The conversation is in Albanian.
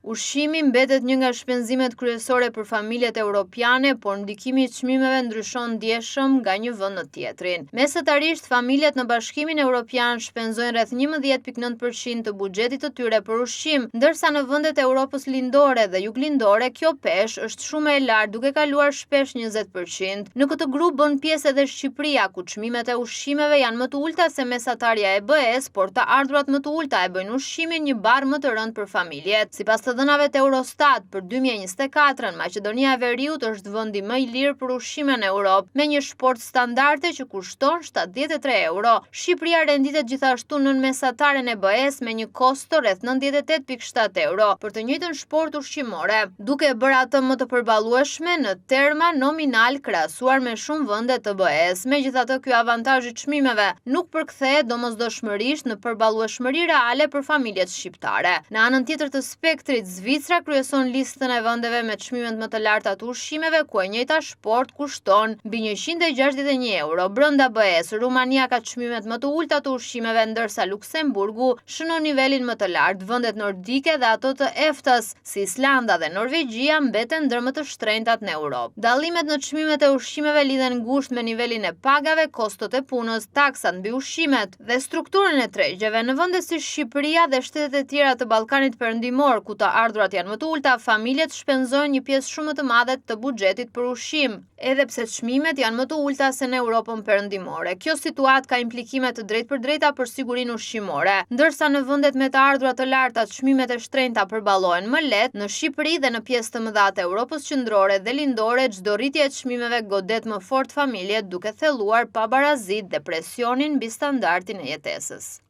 Ushqimi mbetet një nga shpenzimet kryesore për familjet europiane, por ndikimi i çmimeve ndryshon ndjeshëm nga një vend në tjetrin. Mesatarisht, familjet në Bashkimin Evropian shpenzojnë rreth 11.9% të buxhetit të tyre për ushqim, ndërsa në vendet e Europës lindore dhe juglindore kjo peshë është shumë e lartë, duke kaluar shpesh 20%. Në këtë grup bën pjesë edhe Shqipëria, ku çmimet e ushqimeve janë më të ulta se mesatarja e BE-s, por të ardhurat më të ulta e bëjnë ushqimin një barë më të rënd për familjet. Sipas të dhënave të Eurostat për 2024, Maqedonia e Veriut është vendi më i lirë për ushqime në Europë, me një shport standarde që kushton 73 euro. Shqipëria renditet gjithashtu nën mesataren e BE-s me një kosto rreth 98.7 euro për të njëjtën shport ushqimore, duke bërë atë më të përballueshme në terma nominal krahasuar me shumë vende të BE-s. Megjithatë, ky avantazh i çmimeve nuk përkthehet domosdoshmërisht në përballueshmëri reale për familjet shqiptare. Në anën tjetër të spektrit, Zvicra kryeson listën e vendeve me çmimet më të larta të ushqimeve, ku e njëjta shport kushton mbi 161 euro. Brenda BE-s, Rumania ka çmimet më të ulta të ushqimeve, ndërsa Luksemburgu shënon nivelin më të lartë. Vendet nordike dhe ato të EFTA-s, si Islanda dhe Norvegjia, mbeten ndër më të shtrenjtat në Europë. Dallimet në çmimet e ushqimeve lidhen ngushtë me nivelin e pagave, kostot e punës, taksat mbi ushqimet dhe strukturën e tregjeve. Në vende si Shqipëria dhe shtetet e tjera të Ballkanit Perëndimor, ku të ardhurat janë më të ulta, familjet shpenzojnë një pjesë shumë më të madhe të buxhetit për ushqim, edhe pse çmimet janë më të ulta se në Europën Perëndimore. Kjo situatë ka implikime të drejtpërdrejta për sigurinë ushqimore, ndërsa në vendet me të ardhurat të larta çmimet e shtrenjta përballohen më lehtë. Në Shqipëri dhe në pjesë të mëdha të Europës qendrore dhe lindore, çdo rritje e çmimeve godet më fort familjet, duke thelluar pabarazit dhe presionin mbi standardin e jetesës.